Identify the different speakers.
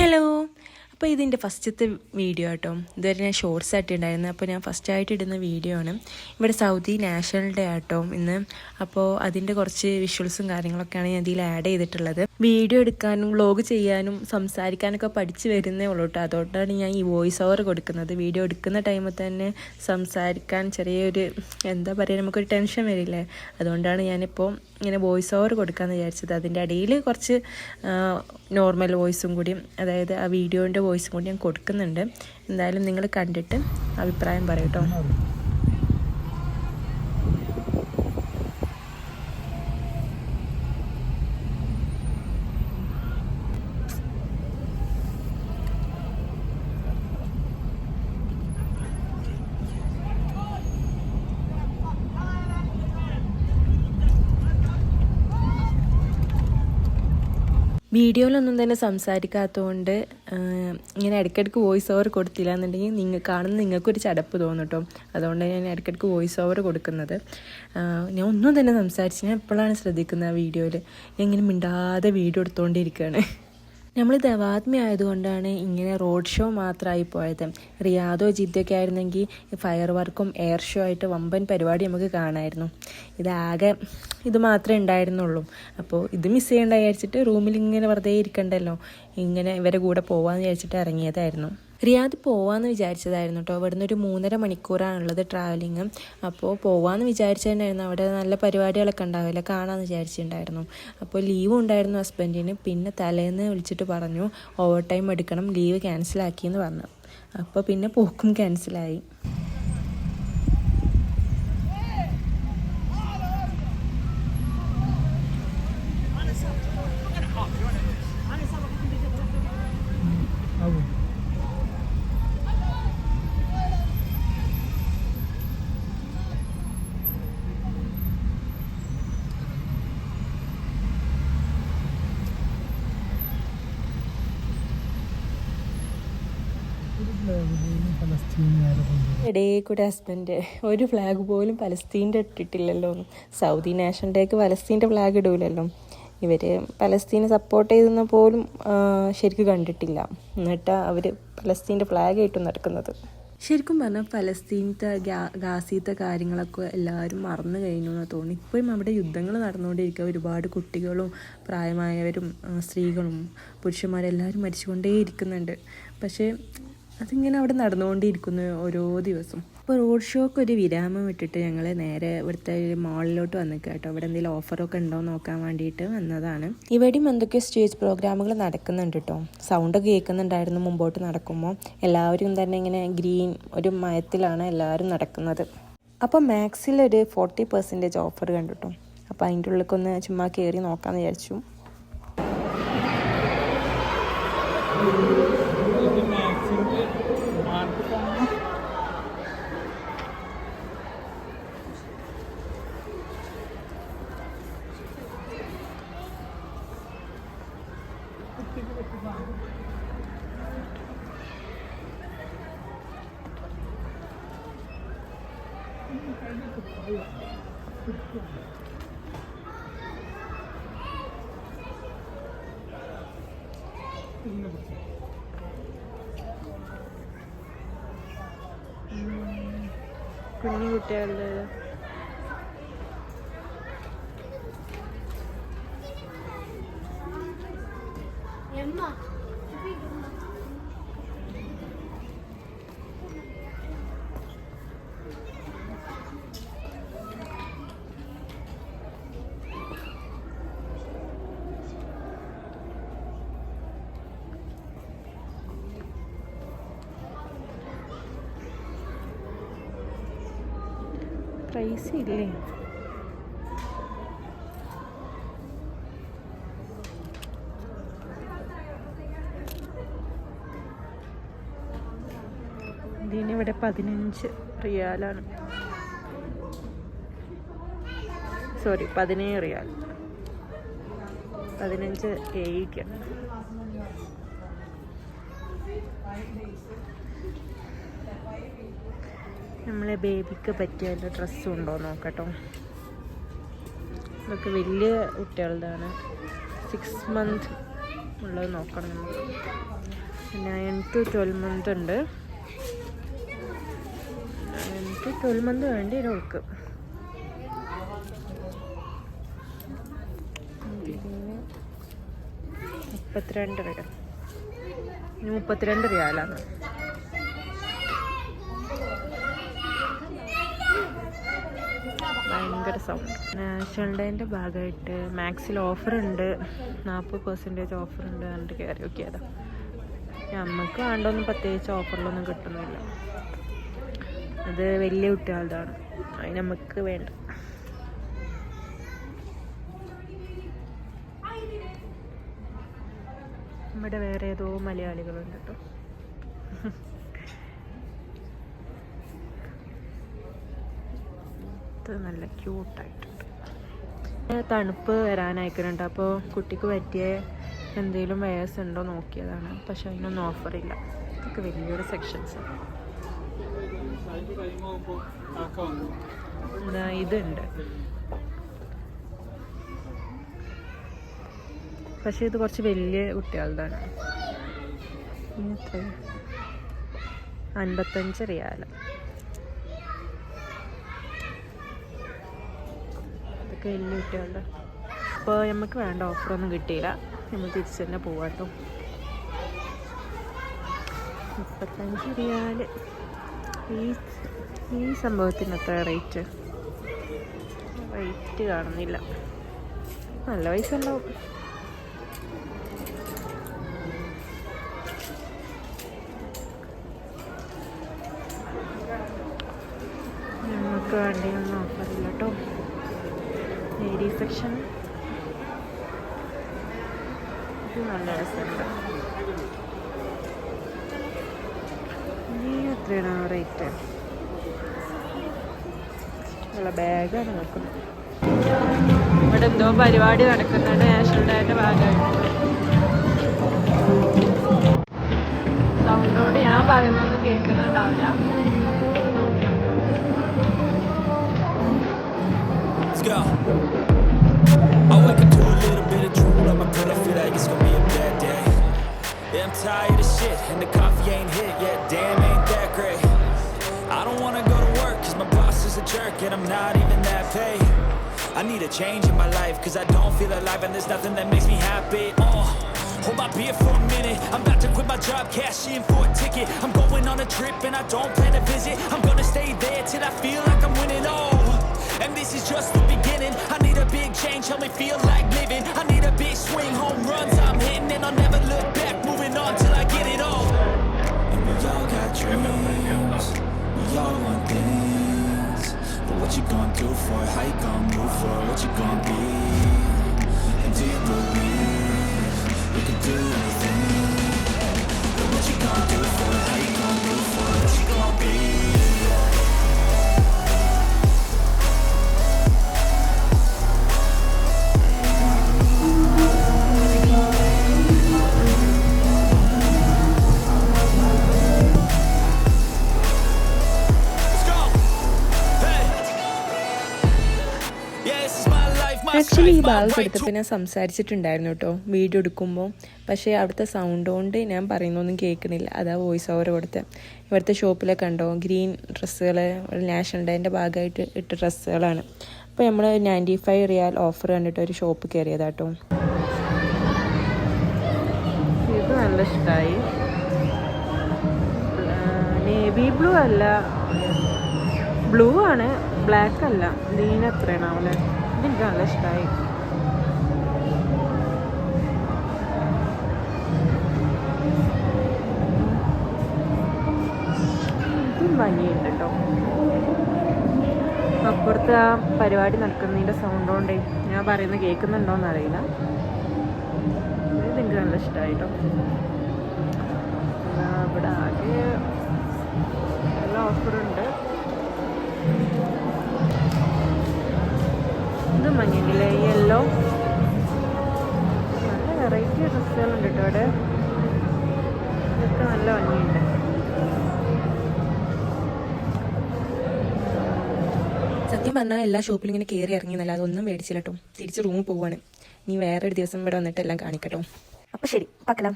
Speaker 1: Hello. അപ്പോൾ ഇതിൻ്റെ ഫസ്റ്റത്തെ വീഡിയോ കേട്ടോ. ഇതുവരെ ഞാൻ ഷോർട്സ് ആയിട്ടുണ്ടായിരുന്നു. അപ്പോൾ ഞാൻ ഫസ്റ്റായിട്ട് ഇടുന്ന വീഡിയോ ആണ്. ഇവിടെ സൗദി നാഷണൽ ഡേ ആട്ടോ ഇന്ന്. അപ്പോൾ അതിൻ്റെ കുറച്ച് വിഷ്വൽസും കാര്യങ്ങളൊക്കെയാണ് ഞാൻ ഇതിൽ ആഡ് ചെയ്തിട്ടുള്ളത്. വീഡിയോ എടുക്കാനും വ്ളോഗ് ചെയ്യാനും സംസാരിക്കാനൊക്കെ പഠിച്ച് വരുന്നേ ഉള്ളൂ കേട്ടോ. അതുകൊണ്ടാണ് ഞാൻ ഈ വോയിസ് ഓവർ കൊടുക്കുന്നത്. വീഡിയോ എടുക്കുന്ന ടൈമിൽ തന്നെ സംസാരിക്കാൻ ചെറിയൊരു എന്താ പറയുക, നമുക്കൊരു ടെൻഷൻ വരില്ലേ. അതുകൊണ്ടാണ് ഞാനിപ്പോൾ ഇങ്ങനെ വോയിസ് ഓവർ കൊടുക്കാമെന്ന് വിചാരിച്ചത്. അതിൻ്റെ ഇടയിൽ കുറച്ച് നോർമൽ വോയിസും കൂടി, അതായത് ആ വീഡിയോൻ്റെ വോയിസും കൂടി ഞാൻ കൊടുക്കുന്നുണ്ട്. എന്തായാലും നിങ്ങൾ കണ്ടിട്ട് അഭിപ്രായം പറയൂ കേട്ടോ. വീഡിയോയിലൊന്നും തന്നെ സംസാരിക്കാത്തതുകൊണ്ട് ഇങ്ങനെ ഇടയ്ക്കിടയ്ക്ക് വോയിസ് ഓവർ കൊടുത്തില്ല എന്നുണ്ടെങ്കിൽ കാണുന്ന നിങ്ങൾക്കൊരു ചടപ്പ് തോന്നും കേട്ടോ. അതുകൊണ്ട് ഞാൻ ഇടയ്ക്കിടയ്ക്ക് വോയിസ് ഓവർ കൊടുക്കുന്നത്. ഞാൻ ഒന്നും തന്നെ സംസാരിച്ച് ഞാൻ എപ്പോഴാണ് ശ്രദ്ധിക്കുന്നത് ആ വീഡിയോയിൽ. ഞാൻ ഇങ്ങനെ മിണ്ടാതെ വീഡിയോ എടുത്തുകൊണ്ടിരിക്കുകയാണ്. നമ്മൾ ദവാത്മി ആയതുകൊണ്ടാണ് ഇങ്ങനെ റോഡ് ഷോ മാത്രമായി പോയത്. റിയാദോ ജിദ്ദയൊക്കെ ആയിരുന്നെങ്കിൽ ഫയർ വർക്കും എയർ ഷോ ആയിട്ട് വമ്പൻ പരിപാടി നമുക്ക് കാണാമായിരുന്നു. ഇതാകെ ഇത് മാത്രമേ ഉണ്ടായിരുന്നുള്ളൂ. അപ്പോൾ ഇത് മിസ് ചെയ്യേണ്ട വിചാരിച്ചിട്ട് റൂമിൽ ഇങ്ങനെ വെറുതെ ഇരിക്കണ്ടല്ലോ, ഇങ്ങനെ ഇവരെ കൂടെ പോകാമെന്ന് വിചാരിച്ചിട്ട് ഇറങ്ങിയതായിരുന്നു. റിയാദ് പോവാമെന്ന് വിചാരിച്ചതായിരുന്നു കേട്ടോ. അവിടെ നിന്ന് ഒരു 3.5 മണിക്കൂറാണുള്ളത് ട്രാവലിങ്. അപ്പോൾ പോവാമെന്ന് വിചാരിച്ചിട്ടുണ്ടായിരുന്നു. അവിടെ നല്ല പരിപാടികളൊക്കെ ഉണ്ടാവില്ല, കാണാമെന്ന് വിചാരിച്ചിട്ടുണ്ടായിരുന്നു. അപ്പോൾ ലീവും ഉണ്ടായിരുന്നു ഹസ്ബൻഡിന്. പിന്നെ തലേന്ന് വിളിച്ചിട്ട് പറഞ്ഞു ഓവർ ടൈം എടുക്കണം, ലീവ് ക്യാൻസലാക്കിയെന്ന് പറഞ്ഞു. അപ്പോൾ പിന്നെ പോക്കും ക്യാൻസലായി. ഇടയിൽ കൂടെ ഹസ്ബൻഡ് ഒരു ഫ്ലാഗ് പോലും പലസ്തീൻ്റെ ഇട്ടിട്ടില്ലല്ലോ. സൗദി നാഷണൽ ഡേക്ക് പലസ്തീൻ്റെ ഫ്ലാഗ് ഇടൂലല്ലോ. ഇവർ പലസ്തീനെ സപ്പോർട്ട് ചെയ്തെന്ന് പോലും ശരിക്കും കണ്ടിട്ടില്ല. എന്നിട്ടാണ് അവർ പലസ്തീൻ്റെ ഫ്ലാഗ് ആയിട്ടും നടക്കുന്നത്. ശരിക്കും പറഞ്ഞാൽ പലസ്തീനത്തെ ഗാസീത്തെ കാര്യങ്ങളൊക്കെ എല്ലാവരും മറന്നു കഴിഞ്ഞു എന്ന് തോന്നി. ഇപ്പോഴും അവിടെ യുദ്ധങ്ങൾ നടന്നുകൊണ്ടിരിക്കുക. ഒരുപാട് കുട്ടികളും പ്രായമായവരും സ്ത്രീകളും പുരുഷന്മാരെല്ലാവരും മരിച്ചുകൊണ്ടേയിരിക്കുന്നുണ്ട്. പക്ഷേ അതിങ്ങനെ അവിടെ നടന്നുകൊണ്ടിരിക്കുന്നു ഓരോ ദിവസം. അപ്പോൾ റോഡ് ഷോക്ക് ഒരു വിരാമം വിട്ടിട്ട് ഞങ്ങൾ നേരെ ഇവിടുത്തെ മാളിലോട്ട് വന്നിക്കുക കേട്ടോ. ഇവിടെ എന്തെങ്കിലും ഓഫറൊക്കെ ഉണ്ടോ നോക്കാൻ വേണ്ടിയിട്ട് വന്നതാണ്. ഇവിടെയും എന്തൊക്കെയോ സ്റ്റേജ് പ്രോഗ്രാമുകൾ നടക്കുന്നുണ്ട് കേട്ടോ. സൗണ്ടൊക്കെ കേൾക്കുന്നുണ്ടായിരുന്നു മുമ്പോട്ട് നടക്കുമ്പോൾ. എല്ലാവരും തന്നെ ഇങ്ങനെ ഗ്രീൻ ഒരു മയത്തിലാണ് എല്ലാവരും നടക്കുന്നത്. അപ്പോൾ മാക്സിലൊരു 40% ഓഫർ കണ്ടു കേട്ടോ. അപ്പോൾ അതിൻ്റെ ഉള്ളിലേക്കൊന്ന് ചുമ്മാ കയറി നോക്കാമെന്ന് വിചാരിച്ചു. കുഞ്ഞു കുട്ടികളുടെ പ്രൈസ് ഇല്ലേ. ഇതിനിവിടെ 15 റിയാലാണ്. സോറി 17 റിയാൽ. 15 AEക്ക്. നമ്മളെ ബേബിക്ക് പറ്റിയ ഡ്രസ്സും ഉണ്ടോ നോക്കട്ടോ. ഇതൊക്കെ വലിയ കുട്ടികളുടെയാണ്. 6 month ഉള്ളത് നോക്കണം നമുക്ക്. 9 to 12 month ഉണ്ട്. 9 to 12 month വേണ്ടി നോക്ക്. ഇതിന് 32 വരും. 32 റിയാലാണ്. ഭയങ്കര സൗണ്ട്. നാഷണൽ ഡേൻ്റെ ഭാഗമായിട്ട് മാക്സിൽ ഓഫറുണ്ട്, 40% ഓഫറുണ്ട് എന്നിട്ട് കയറി നോക്കിയതാ. നമുക്ക് വേണ്ടൊന്നും പ്രത്യേകിച്ച് ഓഫറിലൊന്നും കിട്ടുന്നില്ല. അത് വലിയ കുട്ടികളുടെയാണ്, അതിന് നമുക്ക് വേണ്ട. ഇവിടെ വേറെ ഏതോ മലയാളികളുണ്ട് കേട്ടോ. നല്ല ക്യൂട്ടായിട്ടുണ്ട്. തണുപ്പ് വരാനായിക്കുന്നുണ്ട്, അപ്പോൾ കുട്ടിക്ക് പറ്റിയ എന്തെങ്കിലും വയസ്സ് ഉണ്ടോ നോക്കിയതാണ്. പക്ഷെ അതിനൊന്നും ഓഫറില്ല. ഇതൊക്കെ വലിയൊരു സെക്ഷൻസ്. ഇതുണ്ട്, പക്ഷെ ഇത് കുറച്ച് വലിയ കുട്ടികളുടെയാണ്. എത്ര? 55 റിയാൽ. ഇതൊക്കെ വലിയ കുട്ടികളുടെ. അപ്പോൾ നമുക്ക് വേണ്ട ഓഫറൊന്നും കിട്ടിയില്ല, നമ്മൾ തിരിച്ച് തന്നെ പോവാട്ടോ. 35 റിയാൽ. ഈ സംഭവത്തിന് എത്ര റേറ്റ് കാണുന്നില്ല. നല്ല പൈസ ഉണ്ടാവും. നമുക്ക് വേണ്ടിയൊന്നും ഓഫറില്ല കേട്ടോ. ലേഡി സെക്ഷൻ ഇത് നല്ല രസമുണ്ട്. എത്രയാണ് റേറ്റ്? ഉള്ള ബാഗാണ് നോക്കുന്നത്. ഇവിടെ എന്തോ പരിപാടി നടക്കുന്നുണ്ട് നാഷണൽ ഡേയുടെ ഭാഗമായിട്ട്. സൗണ്ടോട് ഞാൻ പറയുന്നത് കേൾക്കുന്നുണ്ടാവില്ല.
Speaker 2: I'm tired of shit and the coffee ain't hit yet. Damn, ain't that great. I don't wanna go to work cause my boss is a jerk and I'm not even that paid. I need a change in my life cause I don't feel alive and there's nothing that makes me happy. Hold my beer for a minute. I'm about to quit my job, cash in for a ticket. I'm going on a trip and I don't plan to visit. I'm gonna stay there till I feel like I'm winning. And this is just the beginning. I need a big change, help me feel like living. I need a big swing, home runs I'm hitting, and I'll never look back. Moving on till I get it all. And we all got dreams, we all want things. But what you gonna do for it? How you gonna move for it? What you gonna be? And do you believe you can do anything? But what you gonna do for it? How you gonna move for it? What you gonna be?
Speaker 1: Actually ഈ ഭാഗത്ത് എടുത്തപ്പോൾ ഞാൻ സംസാരിച്ചിട്ടുണ്ടായിരുന്നു കേട്ടോ video എടുക്കുമ്പോൾ. പക്ഷേ അവിടുത്തെ sound കൊണ്ട് ഞാൻ പറയുന്നൊന്നും കേൾക്കണില്ല. അതാ വോയിസ് ഓവർ കൊടുത്ത്. ഇവിടുത്തെ ഷോപ്പിലൊക്കെ കണ്ടോ ഗ്രീൻ ഡ്രസ്സുകൾ, നാഷണൽ ഡേൻ്റെ ഭാഗമായിട്ട് ഇട്ട ഡ്രസ്സുകളാണ്. അപ്പോൾ നമ്മൾ 95 റിയാൽ ഓഫർ കണ്ടിട്ട് ഒരു ഷോപ്പ് കയറിയതാട്ടോ. ഇത് നല്ല ഇഷ്ടമായി. നേവി ബ്ലൂ അല്ല, ബ്ലൂ ആണ്, ബ്ലാക്ക് അല്ല. ഇതിന് എത്രയാണാവല്ലേ? ഇതെനിക്ക് നല്ല ഇഷ്ടമായി. ഇതും ഭംഗിയുണ്ട് കേട്ടോ. അപ്പുറത്ത് ആ പരിപാടി നടക്കുന്നതിൻ്റെ സൗണ്ട് കൊണ്ടേ ഞാൻ പറയുന്നത് കേൾക്കുന്നുണ്ടോയെന്ന് അറിയില്ല. ഇതെനിക്ക് നല്ല ഇഷ്ടമായി കേട്ടോ. ഇവിടെ ആകെ നല്ല ഓഫറുണ്ട്. ഇത് മഞ്ഞില്ലേ യെല്ലോ. നല്ല വെറൈറ്റി ഡ്രസ്സുകളുണ്ട് കേട്ടോ ഇവിടെ. ഇതൊക്കെ നല്ല ഭംഗിയുണ്ട്. സത്യം പറഞ്ഞാൽ എല്ലാ ഷോപ്പിലും ഇങ്ങനെ കയറി ഇറങ്ങി എന്നല്ല, അതൊന്നും മേടിച്ചില്ല കേട്ടോ. തിരിച്ച് റൂമിൽ പോവാണ്. നീ വേറൊരു ദിവസം ഇവിടെ വന്നിട്ട് എല്ലാം കാണിക്കട്ടോ. അപ്പോൾ ശരി, പാക്കലാം.